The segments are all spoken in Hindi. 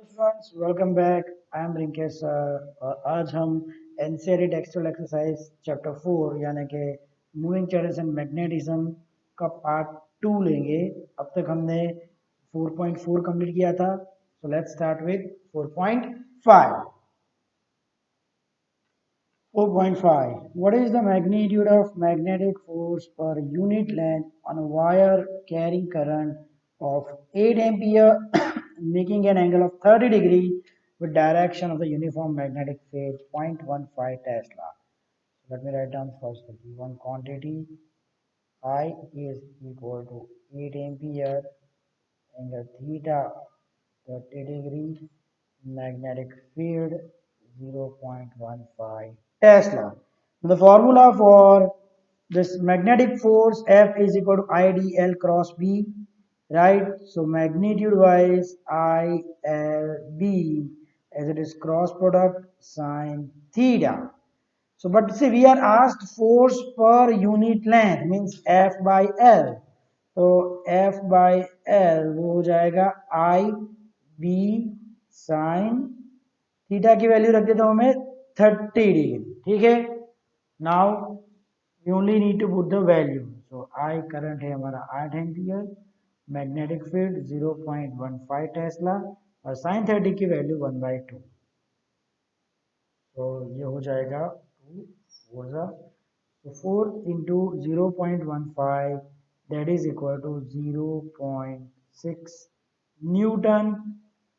Students welcome back. I am Rinkesh sir और आज हम एनसीईआरटी टेक्सचुअल एक्सरसाइज चैप्टर 4 यानी कि मूविंग चार्जेस एंड मैग्नेटिज्म का पार्ट 2 लेंगे। अब तक हमने 4.4 कंप्लीट किया था, so let's start with 4.5। 4.5 What is the magnitude of magnetic force per unit length on a wire carrying current of 8 ampere making an angle of 30 degree with direction of the uniform magnetic field 0.15 Tesla. Let me write down first the given quantity. I is equal to 8 ampere, angle theta 30 degree, magnetic field 0.15 Tesla. The formula for this magnetic force F is equal to IDL cross B, right? So magnitude wise ILB as it is cross product sine theta. So but see we are asked force per unit length means F by L. तो F by L वो हो जाएगा I B sin थीटा की वैल्यू रख देता हूं मैं 30 डिग्री। ठीक है, now we only need to put the value. So I current है हमारा 8 एम्पियर, मैग्नेटिक फील्ड 0.15 टेस्ला और साइन 30 की वैल्यू 1/2। तो ये हो जाएगा 2 4 जा, so 4 into 0.15 that is equal to 0.6 Newton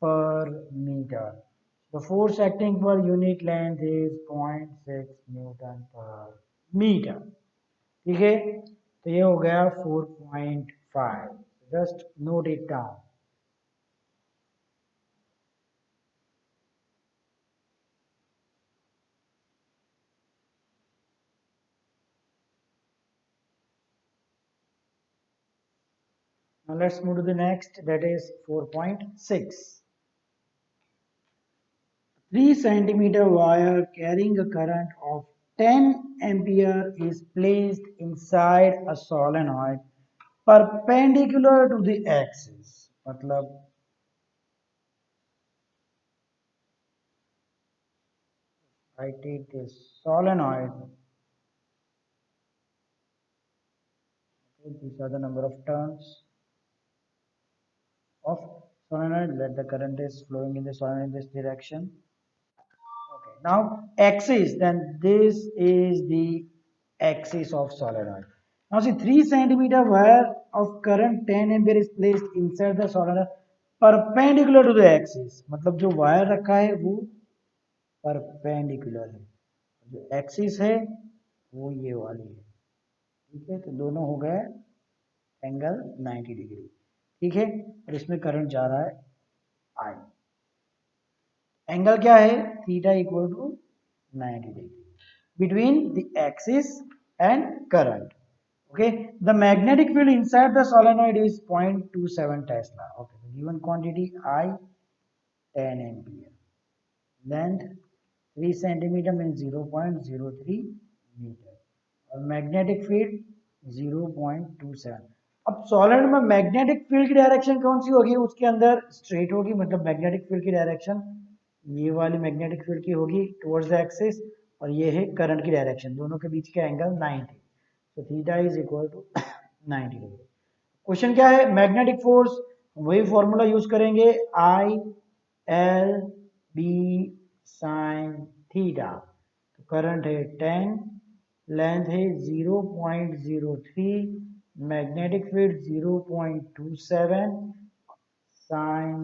per meter. The force acting per unit length is 0.6 Newton per meter. ठीक है, तो ये हो गया 4.5। Just note it down. Now let's move to the next, that is 4.6. 3 centimeter wire carrying a current of 10 ampere is placed inside a solenoid perpendicular to the axis. मतलब I take this solenoid, okay, these are the number of turns of solenoid, let the current is flowing in the solenoid in this direction. Okay, now axis, then this is the axis of solenoid. Now see 3 centimeter wire of current 10 ampere is placed inside the solenoid perpendicular to the axis. मतलब जो वायर रखा है वो परपेंडिकुलर है, जो एक्सिस है वो ये वाली है। ठीक है, तो दोनों हो गए एंगल 90 डिग्री। ठीक है, और इसमें करंट जा रहा है आई। एंगल क्या है? Theta equal to 90 degree between the axis and current. Okay, the magnetic field inside the solenoid is 0.27 Tesla. Okay, the given quantity I 10 ampere, length 3 centimeter means 0.03 meter और मैग्नेटिक फील्ड 0.27। अब सॉलिड में मैग्नेटिक फील्ड की डायरेक्शन कौन सी होगी? उसके अंदर स्ट्रेट होगी, मतलब मैग्नेटिक फील्ड की डायरेक्शन ये वाली मैग्नेटिक फील्ड की होगी टुवर्ड्स द एक्सिस, और ये है करंट की डायरेक्शन, दोनों के बीच का एंगल 90। तो theta is equal to 90 degree. Question क्या है? मैग्नेटिक फोर्स, वही फॉर्मूला यूज करेंगे, I L B sine theta. तो करंट है 10, लेंथ है 0.03, मैग्नेटिक फील्ड 0.27, साइन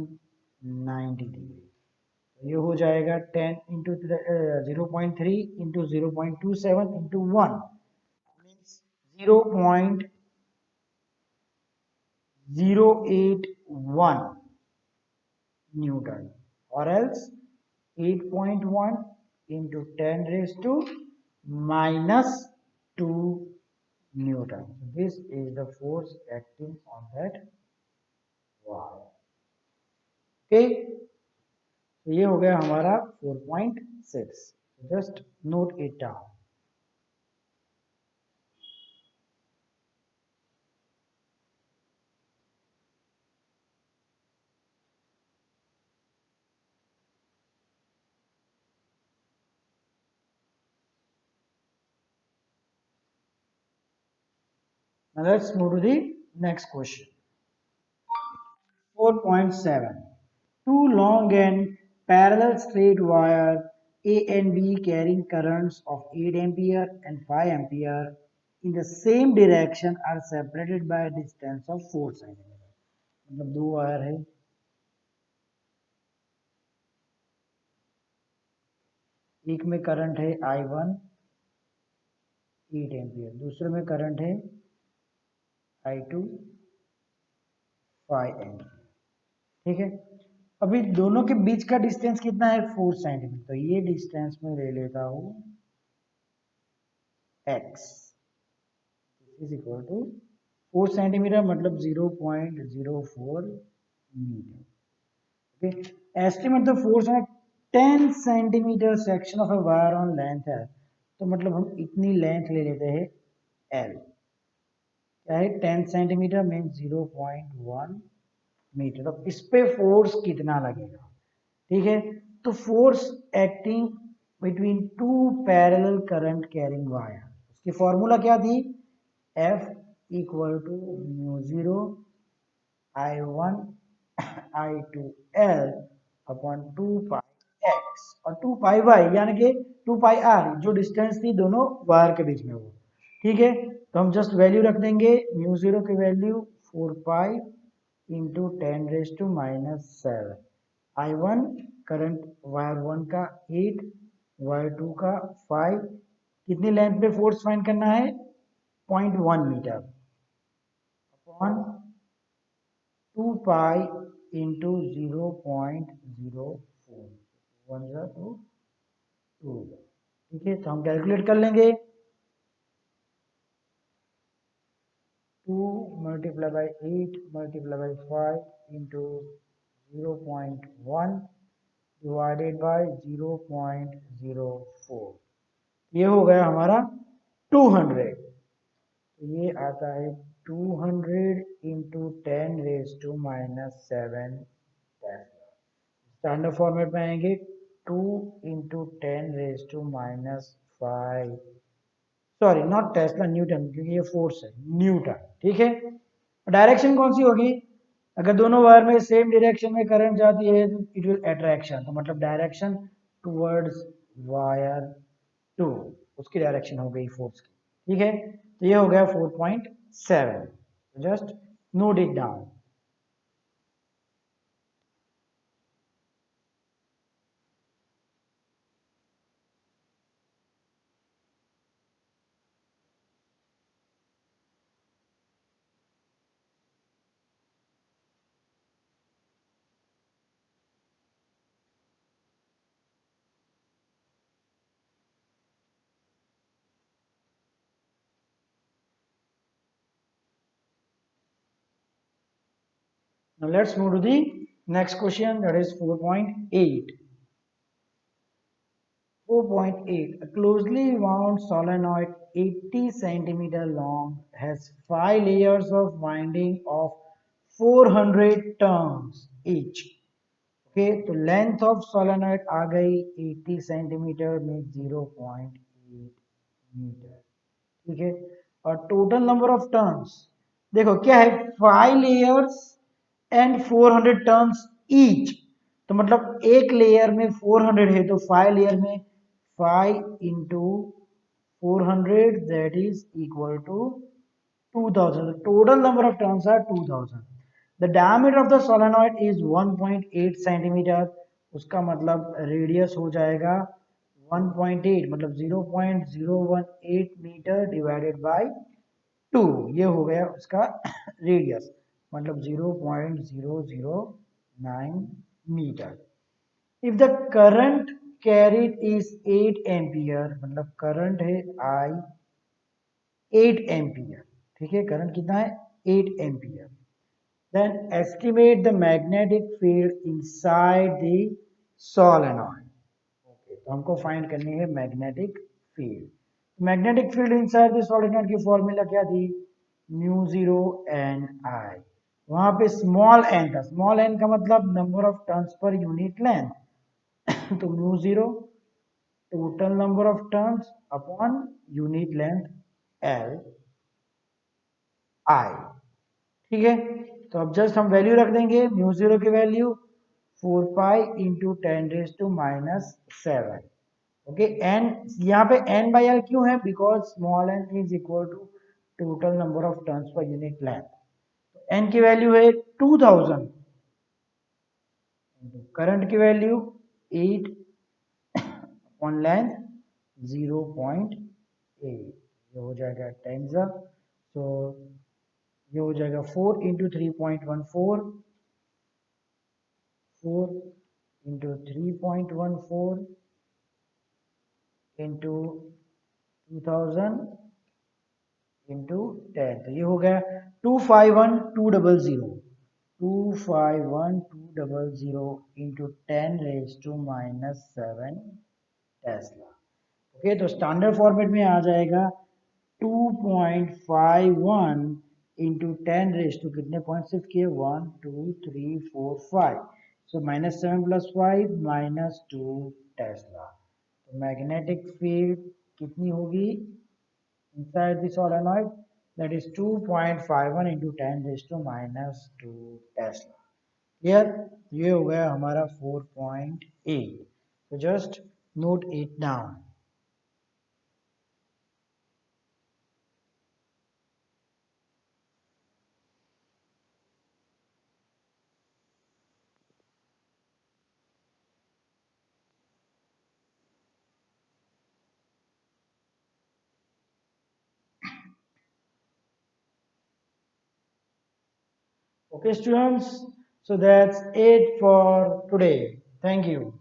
90 डिग्री। ये हो जाएगा 10 into 0.3 into 0.27 into 1 means 0.081 Newton, और else 8.1 into 10 raised to minus 2 Newton. This is the force acting on that wire. Okay, तो ये हो गया हमारा 4.6। Just note it down. Let's move to the next question. 4.7. Two long and parallel straight wire A and B carrying currents of 8 ampere and 5 ampere in the same direction are separated by a distance of 4 centimeter. मतलब दो वायर है, एक में करंट है I1 8 एम्पियर, दूसरे में करंट है I2 5 एम्पियर। ठीक है, अभी दोनों के बीच का डिस्टेंस कितना है 4 सेंटीमीटर, तो ये डिस्टेंस में ले लेता हूँ x is equal to 4 centimetre मतलब 0.04 metre. Okay, estimate the force on a 10 centimetre section of a wire on length है, तो मतलब हम इतनी लेंथ ले लेते हैं L, क्या है 10 सेंटीमीटर मीन 0.1 मीटर। अब इस पे फोर्स कितना लगेगा, ठीक है, तो force acting between two parallel current carrying wire, उसकी फॉर्मूला क्या थी, F equal to mu zero I1 I2 L upon 2 pi x और 2 पाई y यानी कि 2 पाई r, जो डिस्टेंस थी दोनों वायर के बीच में वो। ठीक है, तो हम जस्ट वैल्यू रख देंगे, म्यू जीरो की value 4 pi into 10 raise to minus 7। I1 current wire 1 का 8, वायर 2 का 5, कितनी लेंथ पे फोर्स फाइंड करना है 0.1 metre upon 2 pi into 0.04 1 to 2। ठीक है, तो हम कैलकुलेट कर लेंगे, 2 multiply by 8 multiply by 5 into 0.1 divided by 0.04, ये हो गया हमारा 200। तो ये आता है 200 into 10 raise to minus 7 tesla. Standard format में आएंगे 2 into 10 raise to minus 5, sorry not tesla, newton, क्योंकि ये फोर्स है, न्यूटन। ठीक है, डायरेक्शन कौन सी होगी, अगर दोनों वायर में सेम डायरेक्शन में करंट जाती है तो इट विल अट्रैक्शन, तो मतलब डायरेक्शन टुवर्ड्स वायर 2, उसकी डायरेक्शन हो गई फोर्स की। ठीक है, तो ये हो गया 4.7, just note it down. Now let's move to the next question, that is 4.8. 4.8. A closely wound solenoid 80 centimeter long has 5 layers of winding of 400 turns each. Okay, तो लेंथ ऑफ सोलेनॉइड आ गई 80 सेंटीमीटर में 0.8 मीटर। ठीक है, और टोटल नंबर ऑफ टर्न्स देखो क्या है, 5 लेयर्स एंड 400 टर्न्स ईच, तो मतलब एक लेयर में 400 है, तो 5 लेयर में 5 into 400 that is equal to 2000, total number of turns are 2000। The diameter of the solenoid is 1.8 centimetre, उसका मतलब रेडियस हो जाएगा 1.8 मतलब 0.018 मीटर डिवाइडेड बाय 2, ये हो गया उसका रेडियस, मतलब 0.009 metre. If the current carried is 8 ampere, मतलब करंट है I 8 एम्पियर। ठीक है, करंट कितना है 8 ampere, then estimate the magnetic field inside the solenoid। Okay, तो हमको फाइंड करनी है magnetic field. Magnetic field inside the solenoid की फॉर्मूला क्या थी, म्यू जीरो एन आई, वहां पे स्मॉल एन था, स्मॉल एन का मतलब number of turns per unit length तो mu zero total number of turns upon unit length L, I. ठीक है, तो अब जस्ट हम वैल्यू रख देंगे, म्यू जीरो की value 4 pi into 10⁻⁷। Okay, N यहाँ पे एन बाई एल क्यों है, because small N is equal to total number of turns per unit length. N की वैल्यू है 2000, करंट की वैल्यू 8 ऑन लेंथ 0.8, ये हो जाएगा 10 तो ये हो जाएगा 4 इंटू 3.14, 4 इंटू 3.14 इंटू 2000 इंटू 10, तो ये हो गया 251200, 251200 इंटू 10⁻⁷ टेस्ला। ओके, तो स्टैंडर्ड फॉर्मेट में आ जाएगा 2.51 इंटू 10 कितने पॉइंट शिफ्ट किए, 1 2 3 4 5, सो -7 + 5 -2 टेस्ला। तो मैग्नेटिक फील्ड कितनी होगी inside the solenoid, that is 2.51 into 10⁻⁻2 Tesla. Clear, ये हो गया हमारा 4.8, तो just note it down. Okay, students, so that's it for today. Thank you.